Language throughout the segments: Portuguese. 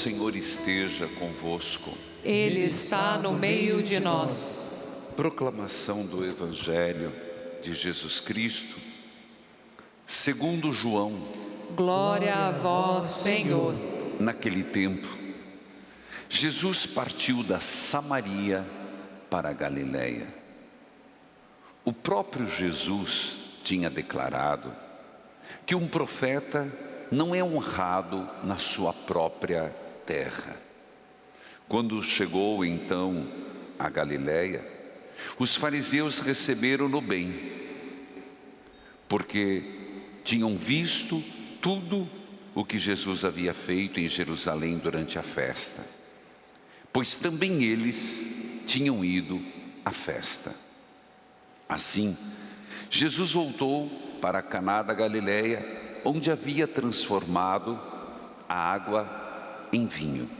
Senhor esteja convosco. Ele está no meio de nós. Proclamação do Evangelho de Jesus Cristo, segundo João. Glória a vós, Senhor. Naquele tempo, Jesus partiu da Samaria para a Galiléia. O próprio Jesus tinha declarado que um profeta não é honrado na sua própria terra. Quando chegou então a Galiléia, os fariseus receberam-no bem, porque tinham visto tudo o que Jesus havia feito em Jerusalém durante a festa, pois também eles tinham ido à festa. Assim, Jesus voltou para Caná da Galiléia, onde havia transformado a água em vinho.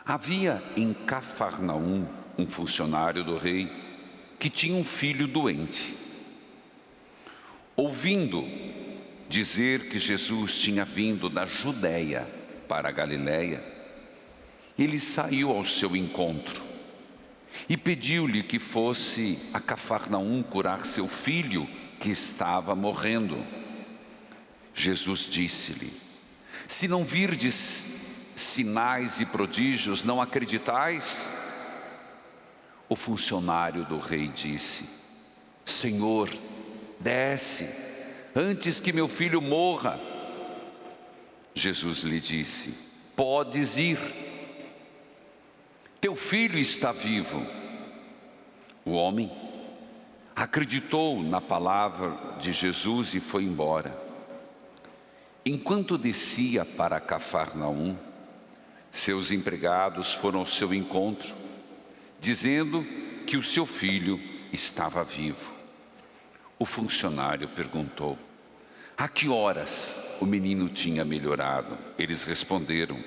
Havia em Cafarnaum um funcionário do rei que tinha um filho doente. Ouvindo dizer que Jesus tinha vindo da Judéia para a Galiléia, ele saiu ao seu encontro e pediu-lhe que fosse a Cafarnaum curar seu filho que estava morrendo. Jesus disse-lhe: se não virdes sinais e prodígios, não acreditais? O funcionário do rei disse: Senhor, desce, antes que meu filho morra. Jesus lhe disse: podes ir, teu filho está vivo. O homem acreditou na palavra de Jesus e foi embora. Enquanto descia para Cafarnaum, seus empregados foram ao seu encontro, dizendo que o seu filho estava vivo. O funcionário perguntou: a que horas o menino tinha melhorado? Eles responderam: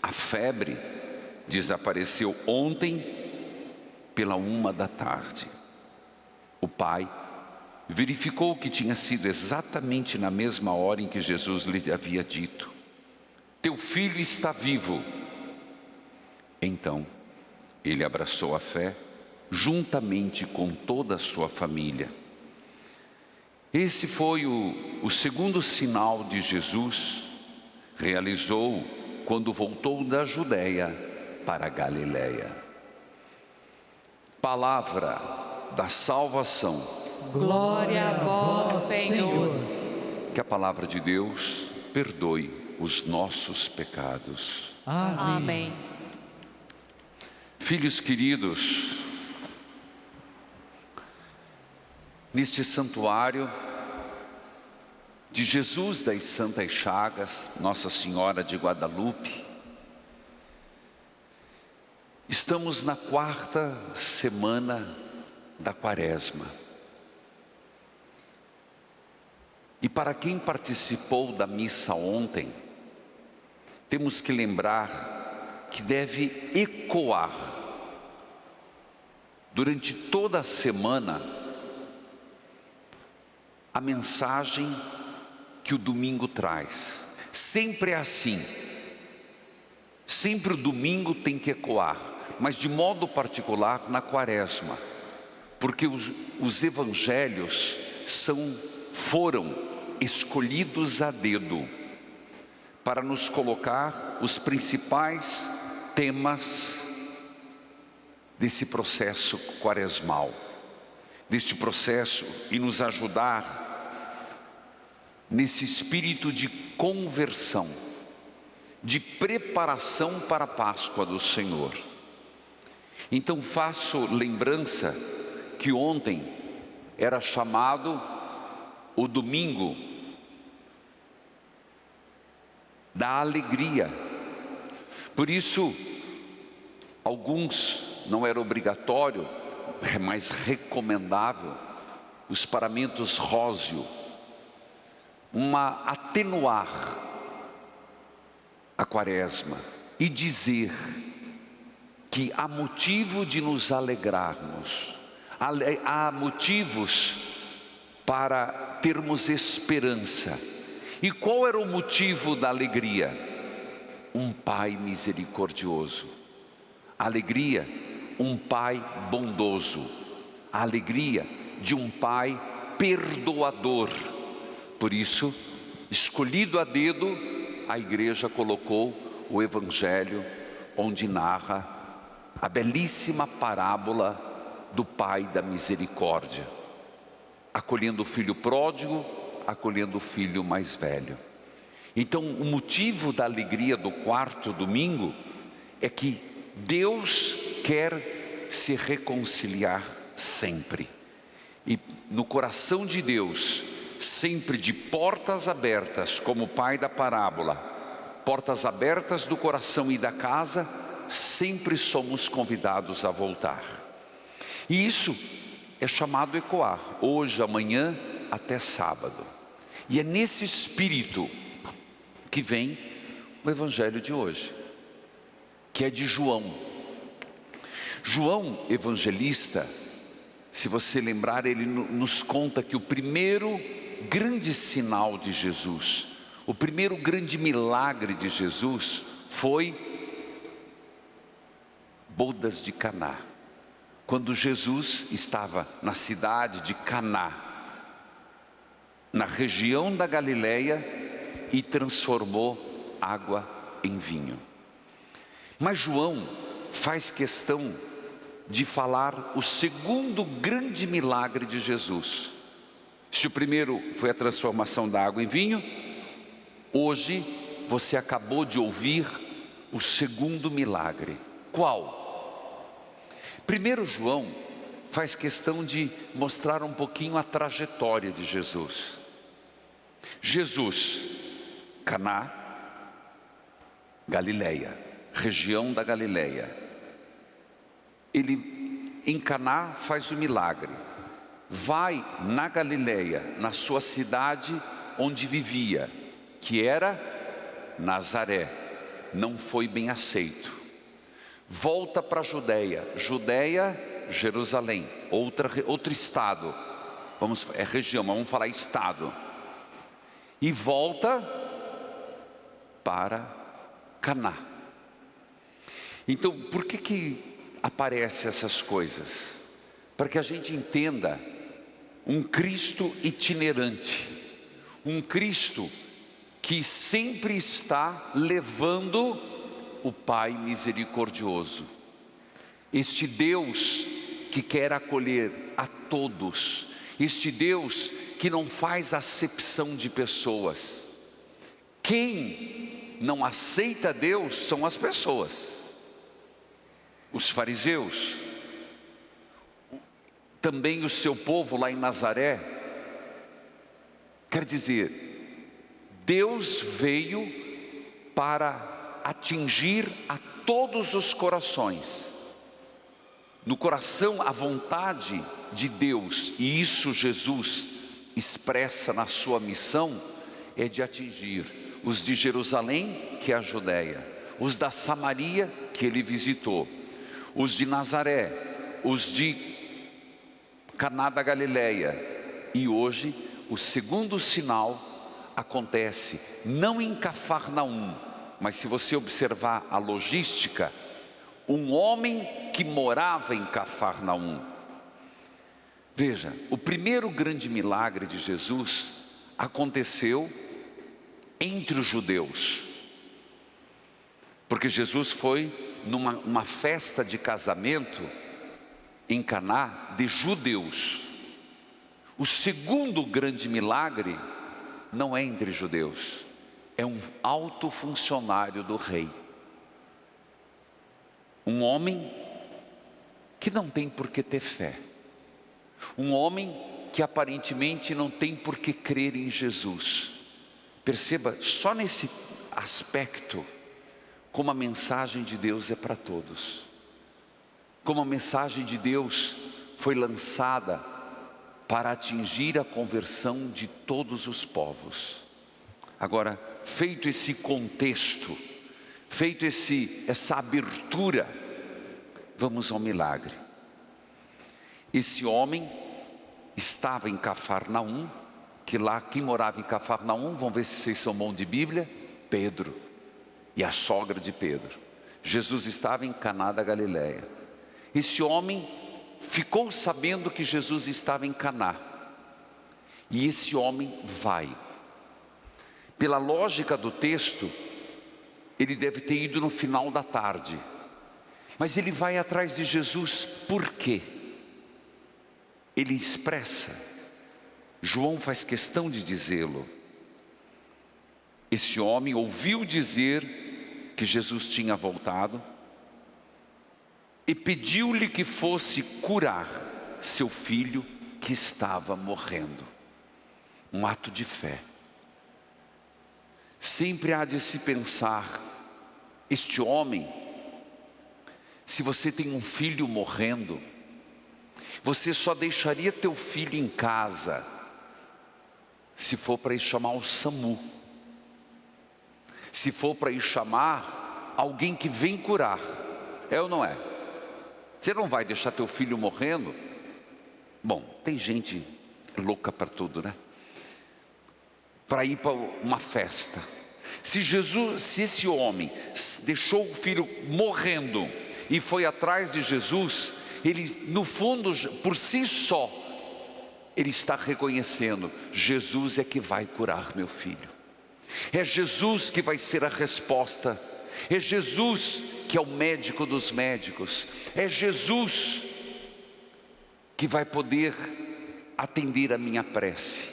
a febre desapareceu ontem pela 1h. O pai verificou que tinha sido exatamente na mesma hora em que Jesus lhe havia dito: teu filho está vivo. Então, ele abraçou a fé, juntamente com toda a sua família. Esse foi o segundo sinal de Jesus, realizou quando voltou da Judéia para a Galiléia. Palavra da salvação. Glória a vós, Senhor. Que a palavra de Deus perdoe os nossos pecados. Amém. Filhos queridos, neste santuário de Jesus das Santas Chagas, Nossa Senhora de Guadalupe, estamos na 4ª semana da Quaresma. E para quem participou da missa ontem, temos que lembrar que deve ecoar durante toda a semana a mensagem que o domingo traz. Sempre é assim, sempre o domingo tem que ecoar, mas de modo particular na Quaresma, porque os evangelhos foram escolhidos a dedo para nos colocar os principais temas desse processo quaresmal, deste processo, e nos ajudar nesse espírito de conversão, de preparação para a Páscoa do Senhor. Então faço lembrança que ontem era chamado o domingo da alegria. Por isso, alguns, não era obrigatório, é mais recomendável, os paramentos róseo, atenuar a Quaresma e dizer que há motivo de nos alegrarmos, há motivos para termos esperança. E qual era o motivo da alegria? um Pai misericordioso. A alegria, um Pai bondoso. A alegria de um Pai perdoador. Por isso, escolhido a dedo, a igreja colocou o Evangelho, onde narra a belíssima parábola do Pai da misericórdia, acolhendo o filho pródigo, acolhendo o filho mais velho. Então, o motivo da alegria do quarto domingo é que Deus quer se reconciliar sempre. E no coração de Deus, sempre de portas abertas, como o pai da parábola, portas abertas do coração e da casa, sempre somos convidados a voltar. E isso é chamado ecoar, hoje, amanhã, até sábado. E é nesse espírito que vem o Evangelho de hoje, que é de João. João evangelista, se você lembrar, ele nos conta que o primeiro grande sinal de Jesus, o primeiro grande milagre de Jesus foi bodas de Caná. Quando Jesus estava na cidade de Caná, na região da Galileia, e transformou água em vinho. Mas João faz questão de falar o segundo grande milagre de Jesus. Se o primeiro foi a transformação da água em vinho, hoje você acabou de ouvir o segundo milagre. Qual? Primeiro, João faz questão de mostrar um pouquinho a trajetória de Jesus. Jesus, Caná, Galileia, região da Galileia. Ele em Caná faz o milagre. Vai na Galileia, na sua cidade onde vivia, que era Nazaré. Não foi bem aceito. Volta para a Judeia, Jerusalém, outro estado. É região, mas vamos falar estado. E volta para Caná. Então, por que aparecem essas coisas? Para que a gente entenda um Cristo itinerante, um Cristo que sempre está levando o Pai misericordioso. Este Deus que quer acolher a todos, este Deus que não faz acepção de pessoas. Quem não aceita Deus são as pessoas. Os fariseus, também o seu povo lá em Nazaré. Quer dizer, Deus veio para atingir a todos os corações. No coração, a vontade de Deus, e isso Jesus expressa na sua missão, é de atingir os de Jerusalém, que é a Judeia, os da Samaria, que ele visitou, os de Nazaré, os de Caná da Galileia. E hoje, o segundo sinal acontece não em Cafarnaum, mas se você observar a logística, um homem que morava em Cafarnaum. Veja, o primeiro grande milagre de Jesus aconteceu entre os judeus, porque Jesus foi numa festa de casamento em Caná de judeus. O segundo grande milagre não é entre judeus, é um alto funcionário do rei. Um homem que não tem por que ter fé. Um homem que aparentemente não tem por que crer em Jesus. Perceba, só nesse aspecto, como a mensagem de Deus é para todos. Como a mensagem de Deus foi lançada para atingir a conversão de todos os povos. Agora, feito esse contexto, feito essa abertura, vamos ao milagre. Esse homem estava em Cafarnaum, que lá, quem morava em Cafarnaum, vamos ver se vocês são bons de Bíblia, Pedro. e a sogra de Pedro. Jesus estava em Caná da Galileia. Esse homem ficou sabendo que Jesus estava em Caná. E esse homem vai. Pela lógica do texto, ele deve ter ido no final da tarde. Mas ele vai atrás de Jesus, por quê? Ele expressa, João faz questão de dizê-lo. Esse homem ouviu dizer que Jesus tinha voltado e pediu-lhe que fosse curar seu filho que estava morrendo. Um ato de fé. Sempre há de se pensar, este homem, se você tem um filho morrendo, você só deixaria teu filho em casa se for para ir chamar o SAMU, se for para ir chamar alguém que vem curar, é ou não é? Você não vai deixar teu filho morrendo? Bom, tem gente louca para tudo, né? Para ir para uma festa. Se esse homem deixou o filho morrendo e foi atrás de Jesus, ele no fundo, por si só, ele está reconhecendo, Jesus é que vai curar meu filho. É Jesus que vai ser a resposta. É Jesus que é o médico dos médicos. É Jesus que vai poder atender a minha prece.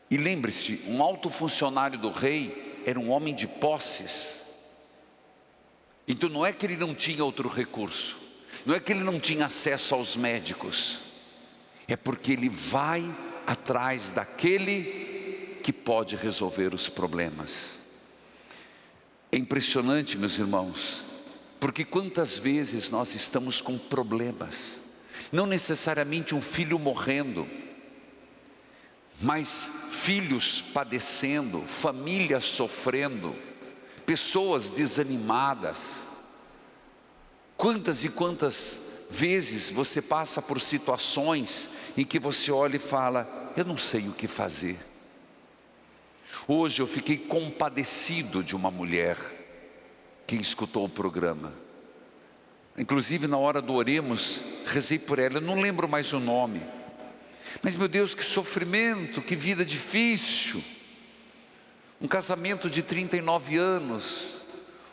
E lembre-se, um alto funcionário do rei era um homem de posses. Então não é que ele não tinha outro recurso, não é que ele não tinha acesso aos médicos, é porque ele vai atrás daquele que pode resolver os problemas. É impressionante, meus irmãos, porque quantas vezes nós estamos com problemas, não necessariamente um filho morrendo, mas filhos padecendo, famílias sofrendo, pessoas desanimadas. Quantas e quantas vezes você passa por situações em que você olha e fala, eu não sei o que fazer. Hoje eu fiquei compadecido de uma mulher que escutou o programa. Inclusive na hora do oremos, rezei por ela, eu não lembro mais o nome. Mas meu Deus, que sofrimento, que vida difícil. Um casamento de 39 anos,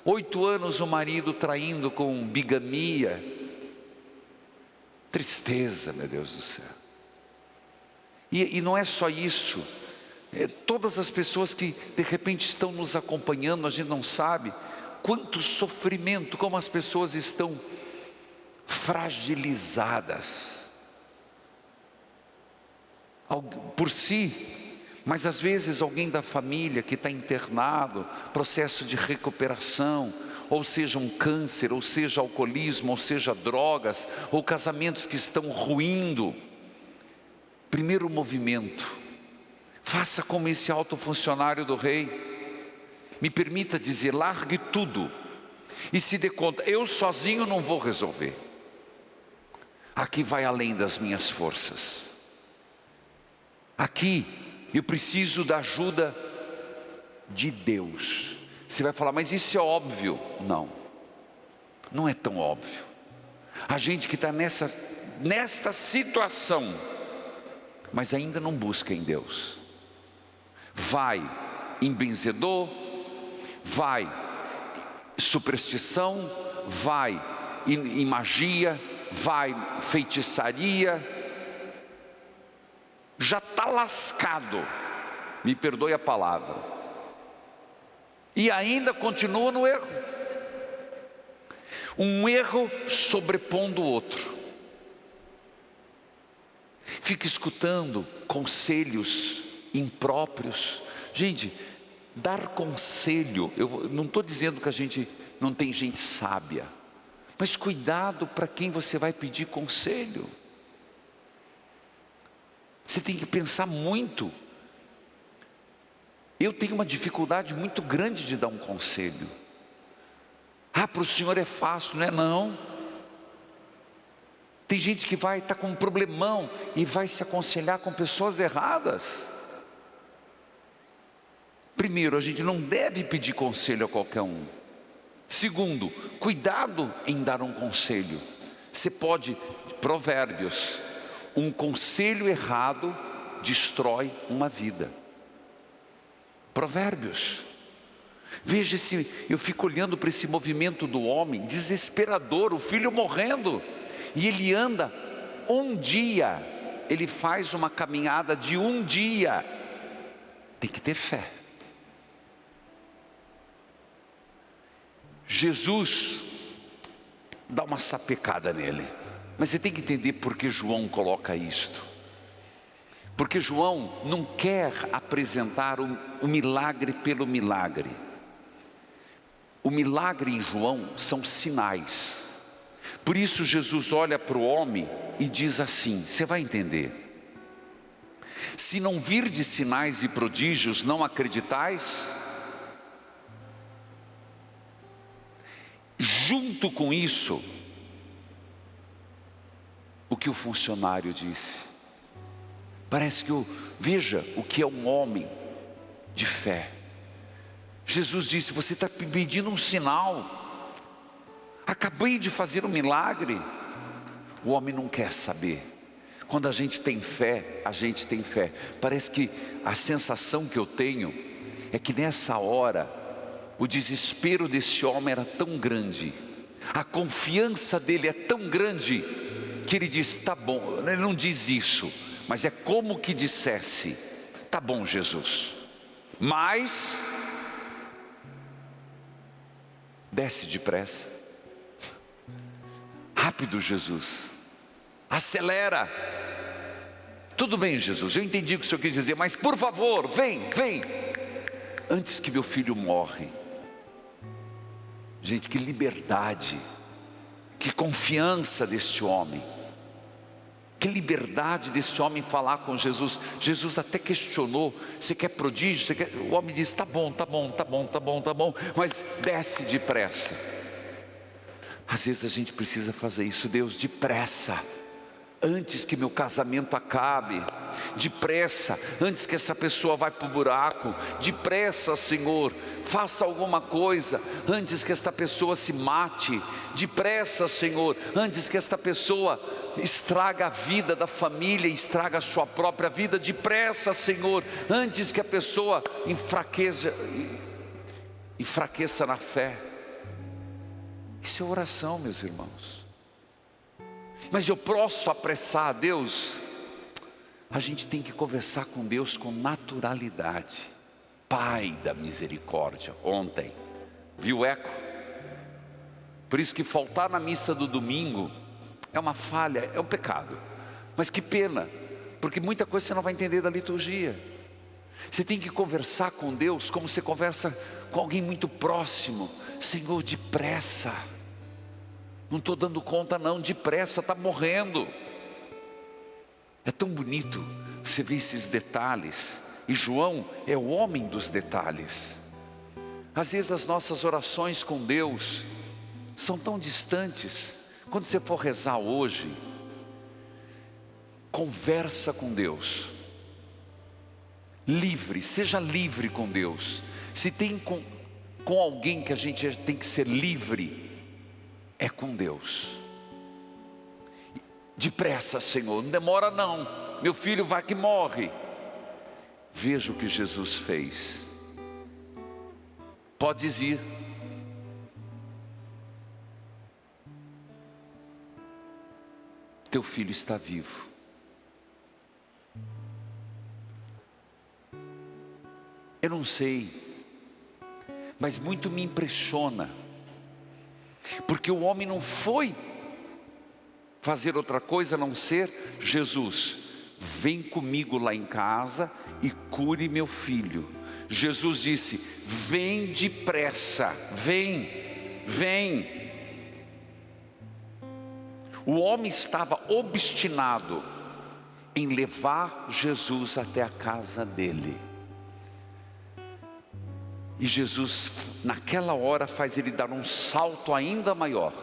8 anos o marido traindo com bigamia. Tristeza, meu Deus do céu. E não é só isso. Todas as pessoas que de repente estão nos acompanhando, a gente não sabe quanto sofrimento, como as pessoas estão fragilizadas por si, mas às vezes alguém da família que está internado, processo de recuperação, ou seja um câncer, ou seja alcoolismo, ou seja drogas, ou casamentos que estão ruindo. Primeiro movimento, faça como esse alto funcionário do rei, me permita dizer, largue tudo, e se dê conta, eu sozinho não vou resolver, aqui vai além das minhas forças, aqui eu preciso da ajuda de Deus. Você vai falar, mas isso é óbvio. Não, não é tão óbvio. A gente que está nesta situação, mas ainda não busca em Deus, vai em benzedor, vai superstição, vai em magia, vai feitiçaria, já está lascado, me perdoe a palavra, e ainda continua no erro, um erro sobrepondo o outro. Fica escutando conselhos impróprios. Gente, dar conselho, eu não estou dizendo que a gente não tem gente sábia, mas cuidado para quem você vai pedir conselho. Você tem que pensar muito. Eu tenho uma dificuldade muito grande de dar um conselho. Para o senhor é fácil, não é não? Tem gente que vai estar com um problemão e vai se aconselhar com pessoas erradas. Primeiro, a gente não deve pedir conselho a qualquer um. Segundo, cuidado em dar um conselho. Você pode, Provérbios, um conselho errado destrói uma vida. Provérbios. Veja, eu fico olhando para esse movimento do homem, desesperador, o filho morrendo, e ele anda um dia, ele faz uma caminhada de um dia. Tem que ter fé. Jesus dá uma sapecada nele, mas você tem que entender por que João coloca isto. Porque João não quer apresentar o milagre pelo milagre. O milagre em João são sinais. Por isso Jesus olha para o homem e diz assim, você vai entender: se não virdes sinais e prodígios, não acreditais? Junto com isso, o que o funcionário disse, parece que veja o que é um homem de fé. Jesus disse, você está pedindo um sinal, acabei de fazer um milagre. O homem não quer saber. Quando a gente tem fé, a gente tem fé. Parece que a sensação que eu tenho é que nessa hora o desespero desse homem era tão grande, a confiança dele é tão grande, que ele diz, tá bom. Ele não diz isso, mas é como que dissesse, tá bom, Jesus, mas desce depressa, rápido, Jesus, acelera. Tudo bem, Jesus, eu entendi o que o Senhor quis dizer, mas por favor, vem, antes que meu filho morre. Gente, que liberdade, que confiança deste homem, que liberdade deste homem falar com Jesus. Jesus até questionou, você quer prodígio? Você quer? O homem disse, tá bom, mas desce depressa. Às vezes a gente precisa fazer isso, Deus, depressa, antes que meu casamento acabe, depressa, antes que essa pessoa vá para o buraco, depressa, Senhor, faça alguma coisa, antes que esta pessoa se mate, depressa, Senhor, antes que esta pessoa estraga a vida da família, estraga a sua própria vida, depressa, Senhor, antes que a pessoa enfraqueça na fé. Isso é oração, meus irmãos. Mas eu posso apressar a Deus? A gente tem que conversar com Deus com naturalidade. Pai da misericórdia. Ontem, viu o eco? Por isso que faltar na missa do domingo é uma falha, é um pecado. Mas que pena, porque muita coisa você não vai entender da liturgia. Você tem que conversar com Deus como você conversa com alguém muito próximo. Senhor, depressa. Não estou dando conta não, depressa, está morrendo. É tão bonito você ver esses detalhes. E João é o homem dos detalhes. Às vezes as nossas orações com Deus são tão distantes. Quando você for rezar hoje, conversa com Deus. Livre, seja livre com Deus. Se tem com alguém que a gente tem que ser livre, é com Deus. Depressa, Senhor, não demora não, meu filho vai que morre. Veja o que Jesus fez. Podes ir. Teu filho está vivo. Eu não sei, mas muito me impressiona, porque o homem não foi fazer outra coisa a não ser, Jesus, vem comigo lá em casa e cure meu filho. Jesus disse, vem depressa, vem. O homem estava obstinado em levar Jesus até a casa dele. E Jesus, naquela hora, faz ele dar um salto ainda maior.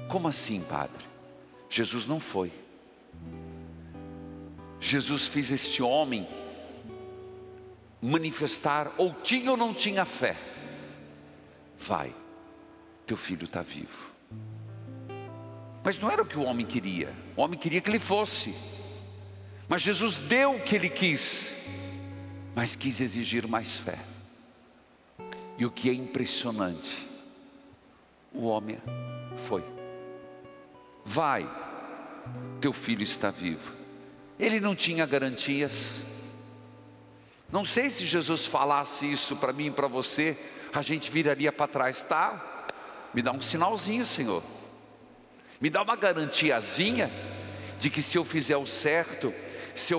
Como assim, Padre? Jesus não foi. Jesus fez este homem manifestar, ou tinha ou não tinha fé. Vai, teu filho está vivo. Mas não era o que o homem queria. O homem queria que ele fosse. Mas Jesus deu o que ele quis, mas quis exigir mais fé. E o que é impressionante, o homem foi. Vai, teu filho está vivo. Ele não tinha garantias. Não sei se Jesus falasse isso para mim e para você, a gente viraria para trás. Tá, me dá um sinalzinho, Senhor. Me dá uma garantiazinha de que se eu fizer o certo, se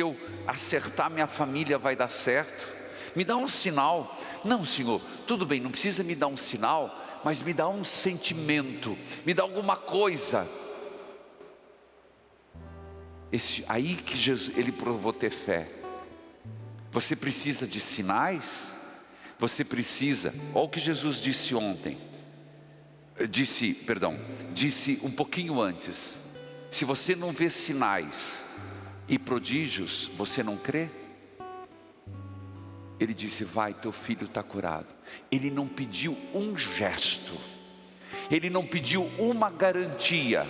eu acertar minha família vai dar certo. Me dá um sinal. Não, Senhor, tudo bem, não precisa me dar um sinal, mas me dá um sentimento, me dá alguma coisa. Aí que Jesus, ele provou ter fé. Você precisa de sinais? Você precisa, olha o que Jesus disse ontem. Disse um pouquinho antes. Se você não vê sinais e prodígios, você não crê? Ele disse, vai, teu filho está curado. Ele não pediu um gesto. Ele não pediu uma garantia.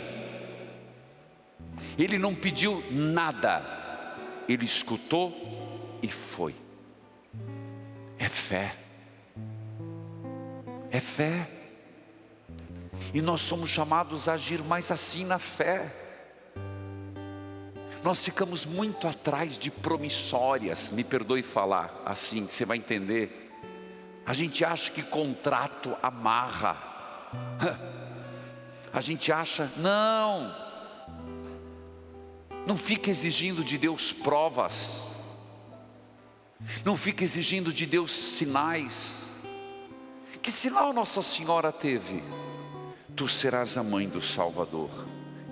Ele não pediu nada. Ele escutou e foi. É fé. É fé. E nós somos chamados a agir mais assim na fé. Nós ficamos muito atrás de promissórias, me perdoe falar assim, você vai entender. A gente acha que contrato amarra. A gente acha, não fica exigindo de Deus provas. Não fica exigindo de Deus sinais. Que sinal Nossa Senhora teve? Tu serás a mãe do Salvador,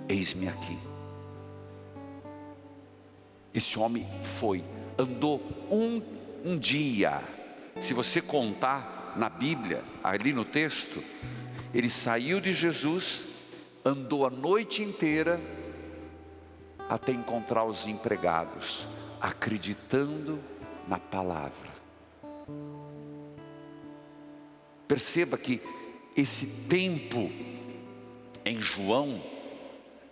eis-me aqui. Esse homem foi, andou um dia. Se você contar na Bíblia, ali no texto, ele saiu de Jesus, andou a noite inteira, até encontrar os empregados, acreditando na palavra. Perceba que esse tempo em João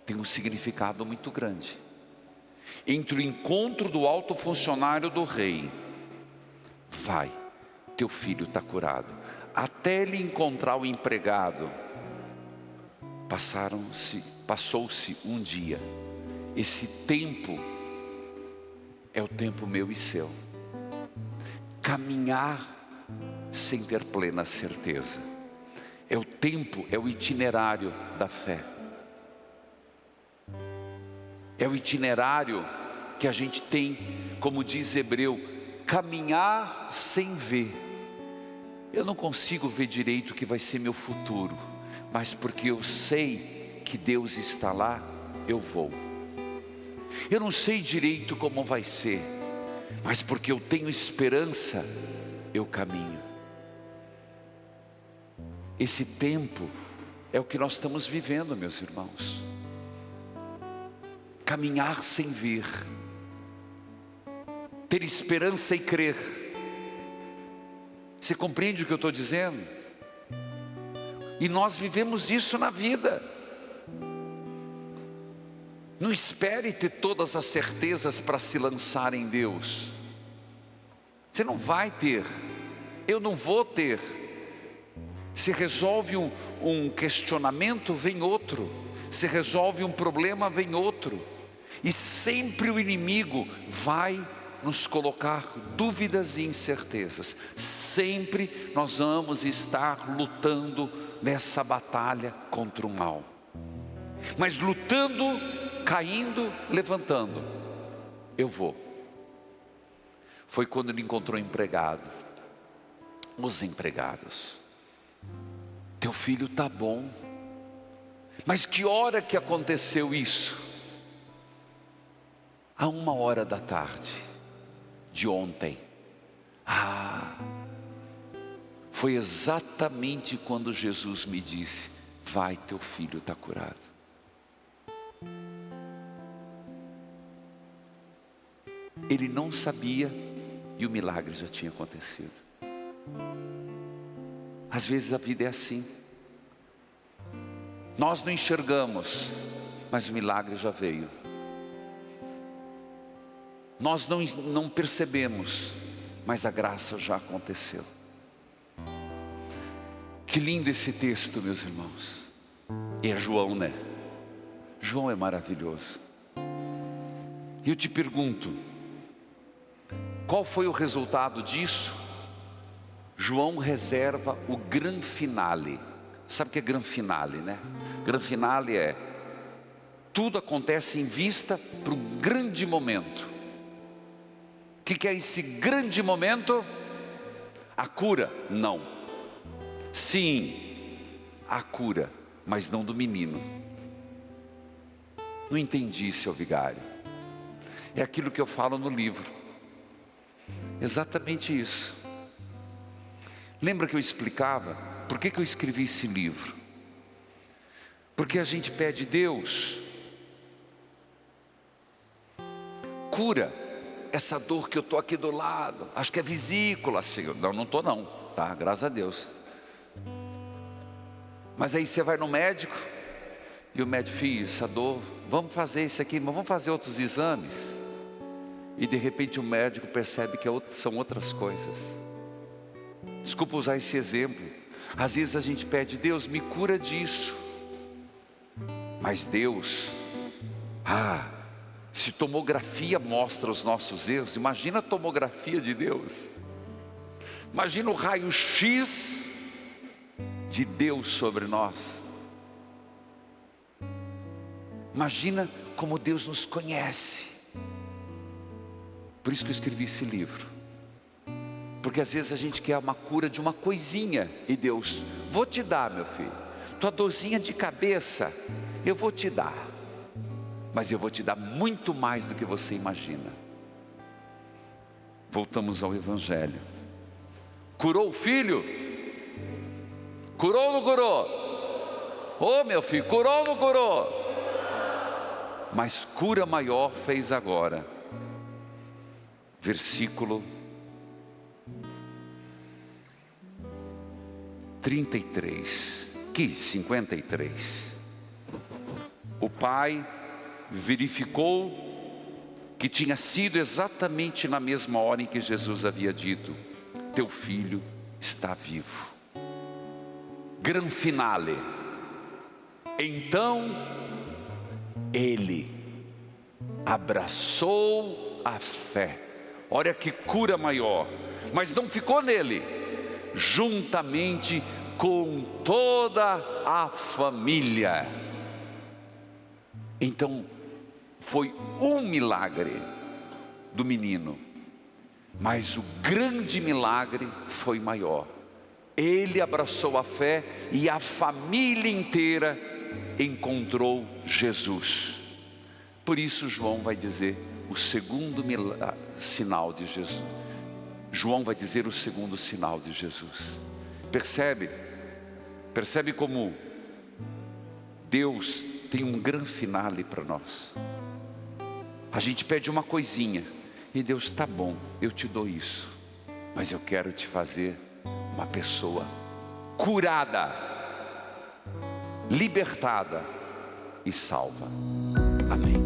tem um significado muito grande. Entre o encontro do alto funcionário do rei, vai, teu filho está curado, até ele encontrar o empregado, passou-se um dia. Esse tempo é o tempo meu e seu. Caminhar sem ter plena certeza. É o tempo, é o itinerário da fé. É o itinerário que a gente tem, como diz Hebreu, caminhar sem ver. Eu não consigo ver direito o que vai ser meu futuro, mas porque eu sei que Deus está lá, eu vou. Eu não sei direito como vai ser, mas porque eu tenho esperança, eu caminho. Esse tempo é o que nós estamos vivendo, meus irmãos. Caminhar sem ver, ter esperança e crer. Você compreende o que eu estou dizendo? E nós vivemos isso na vida. Não espere ter todas as certezas para se lançar em Deus. Você não vai ter, eu não vou ter. Se resolve um questionamento, vem outro. Se resolve um problema, vem outro. E sempre o inimigo vai nos colocar dúvidas e incertezas. Sempre nós vamos estar lutando nessa batalha contra o mal. Mas lutando, caindo, levantando, eu vou. Foi quando ele encontrou empregado. Os empregados. Teu filho está bom. Mas que hora que aconteceu isso? A 1h da tarde de ontem. Foi exatamente quando Jesus me disse, vai, teu filho está curado. Ele não sabia e o milagre já tinha acontecido. Às vezes a vida é assim. Nós não enxergamos, mas o milagre já veio. Nós não percebemos, mas a graça já aconteceu. Que lindo esse texto, meus irmãos. E é João, né? João é maravilhoso. E eu te pergunto, qual foi o resultado disso? João reserva o gran finale. Sabe o que é gran finale, né? Gran finale é: tudo acontece em vista para um grande momento. O que é esse grande momento? A cura? Não. Sim, a cura, mas não do menino. Não entendi, seu vigário. É aquilo que eu falo no livro. Exatamente isso. Lembra que eu explicava por que eu escrevi esse livro? Porque a gente pede: Deus, cura essa dor que eu estou aqui do lado. Acho que é vesícula, Senhor. Não estou não, tá? Graças a Deus. Mas aí você vai no médico e o médico: filho, essa dor, vamos fazer isso aqui, mas vamos fazer outros exames. E de repente o médico percebe que são outras coisas. Desculpa usar esse exemplo. Às vezes a gente pede: Deus, me cura disso. Mas Deus, se tomografia mostra os nossos erros, imagina a tomografia de Deus. Imagina o raio-x de Deus sobre nós. Imagina como Deus nos conhece. Por isso que eu escrevi esse livro. Porque às vezes a gente quer uma cura de uma coisinha, e Deus: vou te dar, meu filho, tua dorzinha de cabeça, eu vou te dar. Mas eu vou te dar muito mais do que você imagina. Voltamos ao Evangelho. Curou o filho? Curou ou não curou? Ô meu filho, curou ou não curou? Mas cura maior fez agora. Versículo 33, 53. O pai verificou que tinha sido exatamente na mesma hora em que Jesus havia dito: teu filho está vivo. Gran finale. Então ele abraçou a fé. Olha que cura maior. Mas não ficou nele, juntamente com toda a família. Então foi um milagre do menino, mas o grande milagre foi maior. Ele abraçou a fé e a família inteira encontrou Jesus. Por isso João vai dizer o segundo sinal de Jesus. João vai dizer o segundo sinal de Jesus. Percebe como Deus tem um grande finale para nós. A gente pede uma coisinha e Deus: tá bom, eu te dou isso, mas eu quero te fazer uma pessoa curada, libertada e salva. Amém.